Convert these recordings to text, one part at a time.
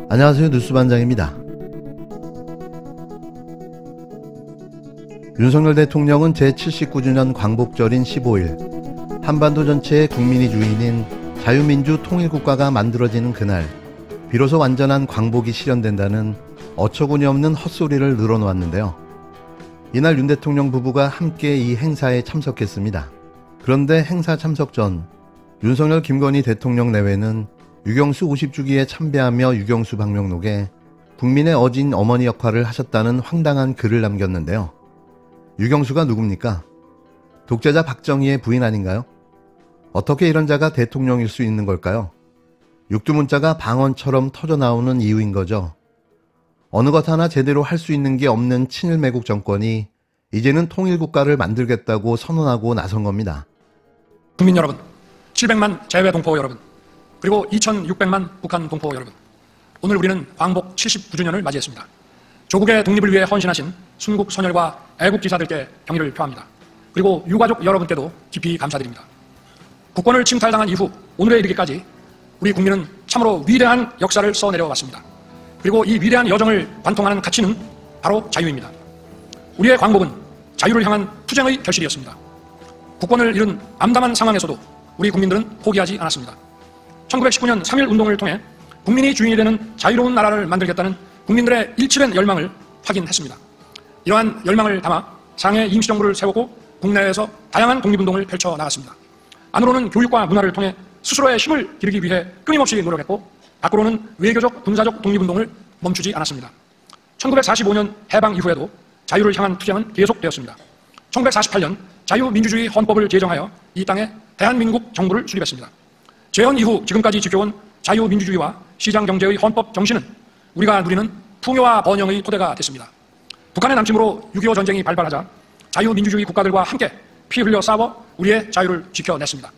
안녕하세요, 뉴스반장입니다. 윤석열 대통령은 제79주년 광복절인 15일 한반도 전체의 국민이 주인인 자유민주 통일국가가 만들어지는 그날 비로소 완전한 광복이 실현된다는 어처구니 없는 헛소리를 늘어놓았는데요. 이날 윤 대통령 부부가 함께 이 행사에 참석했습니다. 그런데 행사 참석 전 윤석열 김건희 대통령 내외는 유경수 50주기에 참배하며 유경수 방명록에 국민의 어진 어머니 역할을 하셨다는 황당한 글을 남겼는데요. 유경수가 누굽니까? 독재자 박정희의 부인 아닌가요? 어떻게 이런 자가 대통령일 수 있는 걸까요? 육두문자가 방언처럼 터져나오는 이유인 거죠. 어느 것 하나 제대로 할 수 있는 게 없는 친일 매국 정권이 이제는 통일국가를 만들겠다고 선언하고 나선 겁니다. 국민 여러분, 700만 재외 동포 여러분, 그리고 2600만 북한 동포 여러분, 오늘 우리는 광복 79주년을 맞이했습니다. 조국의 독립을 위해 헌신하신 순국 선열과 애국지사들께 경의를 표합니다. 그리고 유가족 여러분께도 깊이 감사드립니다. 국권을 침탈당한 이후 오늘에 이르기까지 우리 국민은 참으로 위대한 역사를 써내려왔습니다. 그리고 이 위대한 여정을 관통하는 가치는 바로 자유입니다. 우리의 광복은 자유를 향한 투쟁의 결실이었습니다. 국권을 잃은 암담한 상황에서도 우리 국민들은 포기하지 않았습니다. 1919년 3.1 운동을 통해 국민이 주인이 되는 자유로운 나라를 만들겠다는 국민들의 일치된 열망을 확인했습니다. 이러한 열망을 담아 장애 임시정부를 세웠고 국내에서 다양한 독립운동을 펼쳐나갔습니다. 안으로는 교육과 문화를 통해 스스로의 힘을 기르기 위해 끊임없이 노력했고 밖으로는 외교적, 군사적 독립운동을 멈추지 않았습니다. 1945년 해방 이후에도 자유를 향한 투쟁은 계속되었습니다. 1948년 자유민주주의 헌법을 제정하여 이 땅에 대한민국 정부를 수립했습니다. 재헌 이후 지금까지 지켜온 자유민주주의와 시장경제의 헌법 정신은 우리가 누리는 풍요와 번영의 토대가 됐습니다. 북한의 남침으로 6.25 전쟁이 발발하자 자유민주주의 국가들과 함께 피 흘려 싸워 우리의 자유를 지켜냈습니다.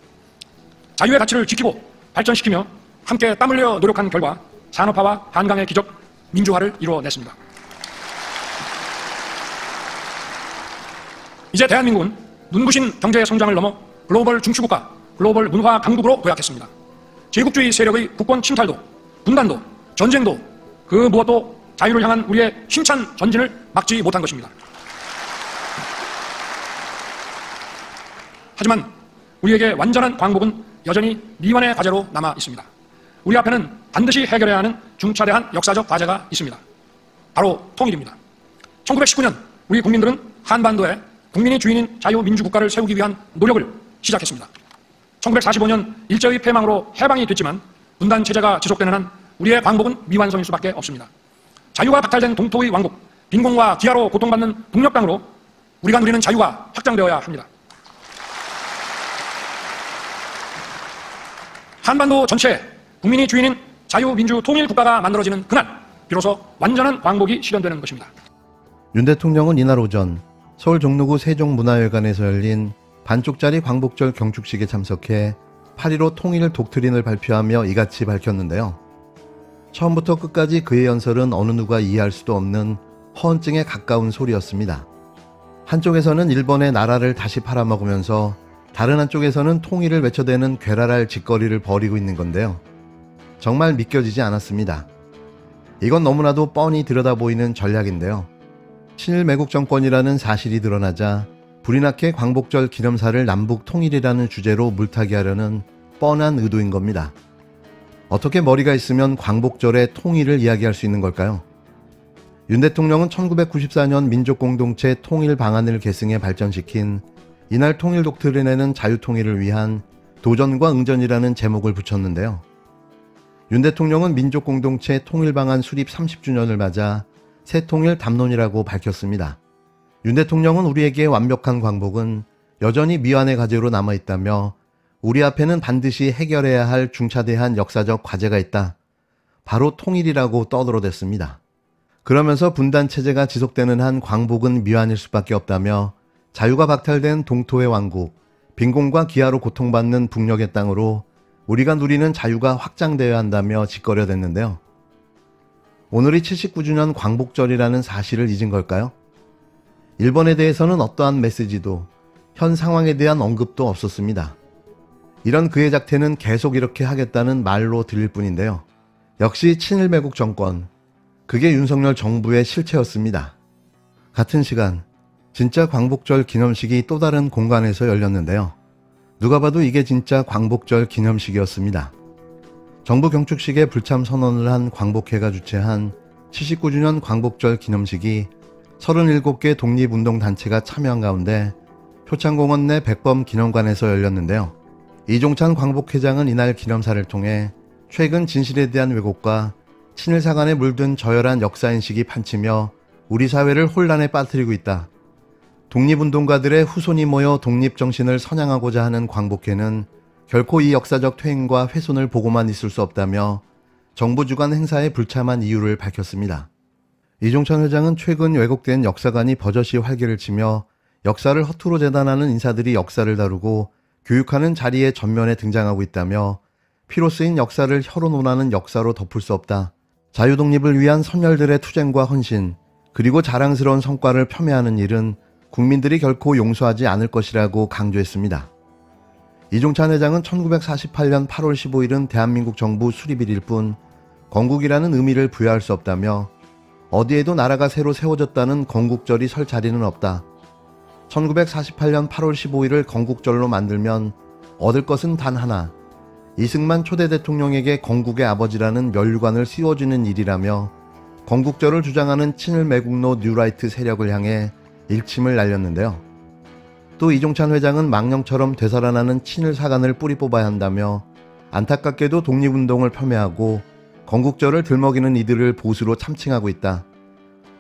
자유의 가치를 지키고 발전시키며 함께 땀 흘려 노력한 결과 산업화와 한강의 기적 민주화를 이루어냈습니다. 이제 대한민국은 눈부신 경제 성장을 넘어 글로벌 중추국가, 글로벌 문화 강국으로 도약했습니다. 제국주의 세력의 국권 침탈도, 분단도, 전쟁도 그 무엇도 자유를 향한 우리의 힘찬 전진을 막지 못한 것입니다. 하지만 우리에게 완전한 광복은 여전히 미완의 과제로 남아 있습니다. 우리 앞에는 반드시 해결해야 하는 중차대한 역사적 과제가 있습니다. 바로 통일입니다. 1919년 우리 국민들은 한반도에 국민이 주인인 자유민주국가를 세우기 위한 노력을 시작했습니다. 1945년 일제의 패망으로 해방이 됐지만 분단체제가 지속되는 한 우리의 광복은 미완성일 수밖에 없습니다. 자유가 박탈된 동토의 왕국, 빈곤과 기아로 고통받는 북녘 땅으로 우리가 누리는 자유가 확장되어야 합니다. 한반도 전체에 국민이 주인인 자유민주 통일국가가 만들어지는 그날 비로소 완전한 광복이 실현되는 것입니다. 윤 대통령은 이날 오전 서울 종로구 세종문화회관에서 열린 반쪽짜리 광복절 경축식에 참석해 8.15 통일 독트린을 발표하며 이같이 밝혔는데요. 처음부터 끝까지 그의 연설은 어느 누가 이해할 수도 없는 허언증에 가까운 소리였습니다. 한쪽에서는 일본의 나라를 다시 팔아먹으면서 다른 한쪽에서는 통일을 외쳐대는 괴랄할 짓거리를 벌이고 있는 건데요. 정말 믿겨지지 않았습니다. 이건 너무나도 뻔히 들여다보이는 전략인데요. 친일 매국 정권이라는 사실이 드러나자 불이 나게 광복절 기념사를 남북 통일이라는 주제로 물타기 하려는 뻔한 의도인 겁니다. 어떻게 머리가 있으면 광복절의 통일을 이야기할 수 있는 걸까요? 윤 대통령은 1994년 민족공동체 통일 방안을 계승해 발전시킨 이날 통일 독트린에는 자유통일을 위한 도전과 응전이라는 제목을 붙였는데요. 윤 대통령은 민족공동체 통일방안 수립 30주년을 맞아 새통일 담론이라고 밝혔습니다. 윤 대통령은 우리에게 완벽한 광복은 여전히 미완의 과제로 남아있다며 우리 앞에는 반드시 해결해야 할 중차대한 역사적 과제가 있다. 바로 통일이라고 떠들어댔습니다. 그러면서 분단체제가 지속되는 한 광복은 미완일 수밖에 없다며 자유가 박탈된 동토의 왕국, 빈곤과 기아로 고통받는 북녘의 땅으로 우리가 누리는 자유가 확장되어야 한다며 짓거려댔는데요. 오늘이 79주년 광복절이라는 사실을 잊은 걸까요? 일본에 대해서는 어떠한 메시지도 현 상황에 대한 언급도 없었습니다. 이런 그의 작태는 계속 이렇게 하겠다는 말로 들릴 뿐인데요. 역시 친일 매국 정권, 그게 윤석열 정부의 실체였습니다. 같은 시간 진짜 광복절 기념식이 또 다른 공간에서 열렸는데요. 누가 봐도 이게 진짜 광복절 기념식이었습니다. 정부 경축식에 불참 선언을 한 광복회가 주최한 79주년 광복절 기념식이 37개 독립운동단체가 참여한 가운데 표창공원 내 백범 기념관에서 열렸는데요. 이종찬 광복회장은 이날 기념사를 통해 최근 진실에 대한 왜곡과 친일사관에 물든 저열한 역사인식이 판치며 우리 사회를 혼란에 빠뜨리고 있다. 독립운동가들의 후손이 모여 독립정신을 선양하고자 하는 광복회는 결코 이 역사적 퇴행과 훼손을 보고만 있을 수 없다며 정부 주관 행사에 불참한 이유를 밝혔습니다. 이종찬 회장은 최근 왜곡된 역사관이 버젓이 활개를 치며 역사를 허투루 재단하는 인사들이 역사를 다루고 교육하는 자리에 전면에 등장하고 있다며 피로 쓰인 역사를 혀로 논하는 역사로 덮을 수 없다. 자유독립을 위한 선열들의 투쟁과 헌신, 그리고 자랑스러운 성과를 폄훼하는 일은 국민들이 결코 용서하지 않을 것이라고 강조했습니다. 이종찬 회장은 1948년 8월 15일은 대한민국 정부 수립일일 뿐 건국이라는 의미를 부여할 수 없다며 어디에도 나라가 새로 세워졌다는 건국절이 설 자리는 없다. 1948년 8월 15일을 건국절로 만들면 얻을 것은 단 하나, 이승만 초대 대통령에게 건국의 아버지라는 면류관을 씌워주는 일이라며 건국절을 주장하는 친일 매국노 뉴라이트 세력을 향해 일침을 날렸는데요. 또 이종찬 회장은 망령처럼 되살아나는 친일 사관을 뿌리 뽑아야 한다며 안타깝게도 독립운동을 폄훼하고 건국절을 들먹이는 이들을 보수로 참칭하고 있다.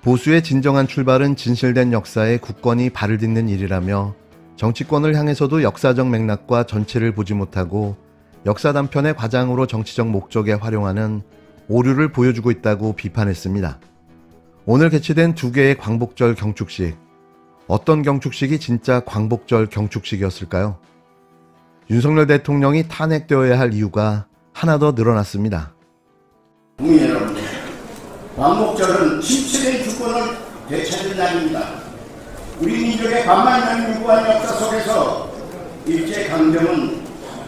보수의 진정한 출발은 진실된 역사에 굳건히 발을 딛는 일이라며 정치권을 향해서도 역사적 맥락과 전체를 보지 못하고 역사 단편의 과장으로 정치적 목적에 활용하는 오류를 보여주고 있다고 비판했습니다. 오늘 개최된 2개의 광복절 경축식, 어떤 경축식이 진짜 광복절 경축식이었을까요? 윤석열 대통령이 탄핵되어야 할 이유가 하나 더 늘어났습니다. 국민 여러분, 광복절은 침체된 주권을 되찾은 날입니다. 우리 민족의 반만년 유구한 역사 속에서 일제강점은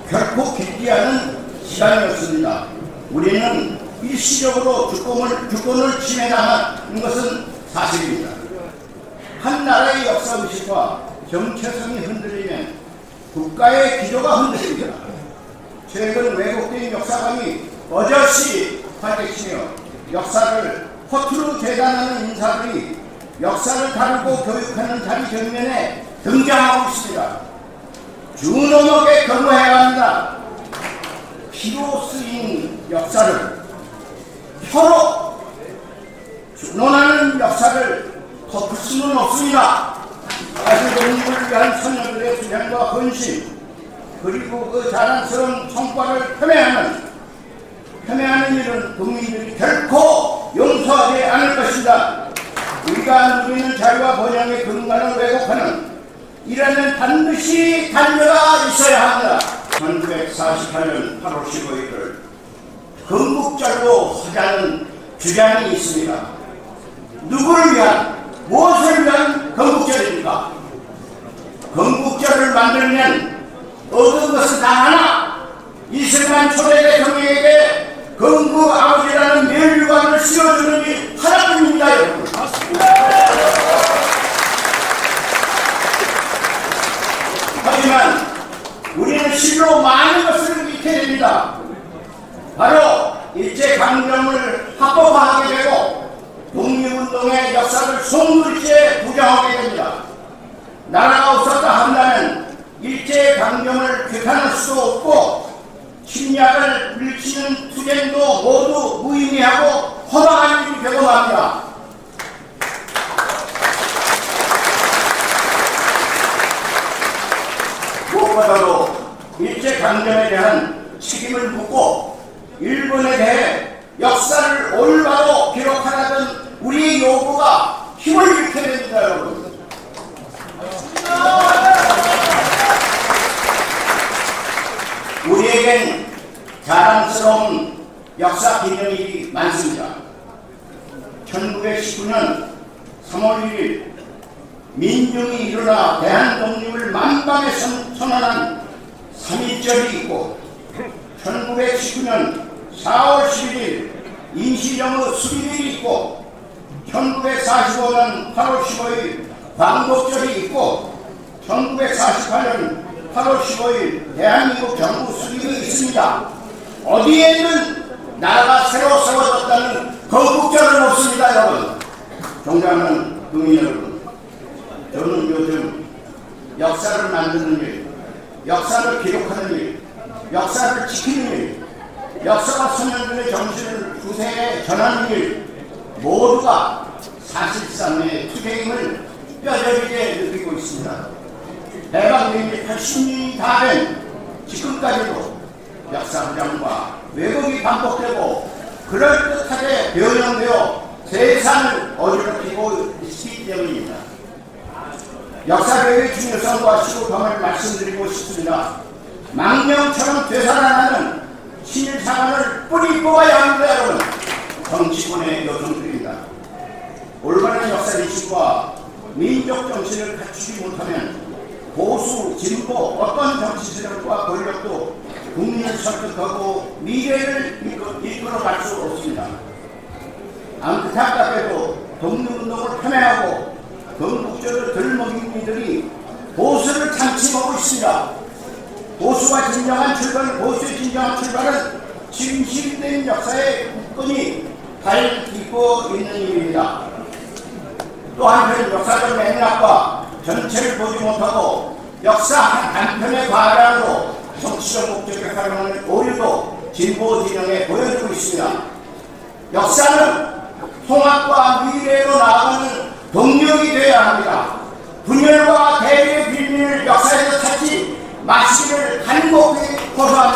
결코 깊지 않은 시간이었습니다. 우리는 일시적으로 주권을 침해당한 것은 사실입니다. 한 나라의 역사의식과 정체성이 흔들리면 국가의 기조가 흔들립니다. 최근 왜곡된 역사관이 어저씨 활개치며 역사를 허투루 재단하는 인사들이 역사를 다루고 교육하는 자리 전면에 등장하고 있습니다. 준엄하게 경고해야 합니다. 피로 쓰인 역사를, 혀로 논하는 역사를 덮을 수는 없습니다. 자유독립을 위한 선열들의 투쟁과 헌신, 그리고 그 자랑스러운 성과를 폄훼하는 일은 국민들이 결코 용서하지 않을 것입니다. 우리가 누리는 자유와 번영의 근간을 왜곡하는 이라면 반드시 단죄가 있어야 합니다. 1948년 8월 15일을 건국절로 하자는 주장이 있습니다. 누구를 위한, 무엇을 위한 건국절입니까? 건국절을 만들면 얻은 것은 단 하나, 이승만 초대 대통령에게 건국 아버지라는 면류관을 씌워주는 일 하나뿐입니다. 여러분. 하지만 우리는 실로 많은 것을 잃게 됩니다. 바로 일제강점을 합법화하게 되고 독립운동의 역사를 송두리째 부정하게 됩니다. 나라가 없었다 한다면 일제강점을 규탄할 수도 없고 침략을 물리치는 투쟁도 모두 무의미하고 허망한 일이 되고 맙니다. 무엇보다도 일제강점에 대한 책임을 묻고 일본에 대해 역사를 올바로 기록하라던 우리의 요구가 힘을 잃게 됩니다. 여러분. 우리에겐 자랑스러운 역사 기념일이 많습니다. 1919년 3월 1일 민중이 일어나 대한독립을 만방에 선언한 3.1절이 있고 1919년 4월 11일 인시정의 수립일이 있고 1945년 8월 15일 광복절이 있고 1948년 8월 15일 대한민국 정부 수립이 있습니다. 어디에는 나라가 새로 세워졌다는 건국절은 없습니다. 여러분, 존경하는 국민 여러분, 저는 요즘 역사를 만드는 일, 역사를 기록하는 일, 역사를 지키는 일, 역사가 선현들의 정신을 후세에 전하는 일 모두가 사실상의 투쟁임을 뼈저리게 느끼고 있습니다. 해방된 지 80년이 다 된 지금까지도 역사 부정과 왜곡이 반복되고 그럴듯하게 변형되어 세상을 어지럽히고 있기 때문입니다. 역사교육의 중요성과 시급함을 말씀드리고 싶습니다. 망령처럼 되살아나는 신일사관을 뿌리 뽑아야 합니다. 여러분, 정치권의 요청드립니다. 올바른 역사인식과 민족 정신을 갖추지 못하면 보수, 진보, 어떤 정치 세력과 권력도 국민을 설득하고 미래를 이끌어갈 수 없습니다. 안타깝게도 독립운동을 폄훼하고 건국절을 들먹인 이들이 보수를 장치하고 있습니다. 보수의 진정한 출발은 진실된 역사의 국권이 밟히고 있는 일입니다. 또 한편 역사적 맥락과 전체를 보지 못하고 역사 한 편의 과장으로 정치적 목적에 활용하는 오류도 진보 진영에 보여주고 있습니다. 역사는 통합과 미래로 나아가는 동력이 되어야 합니다. 분열과 대립의 비밀을 역사에서 찾지 마시기를 간곡히 호소합니다.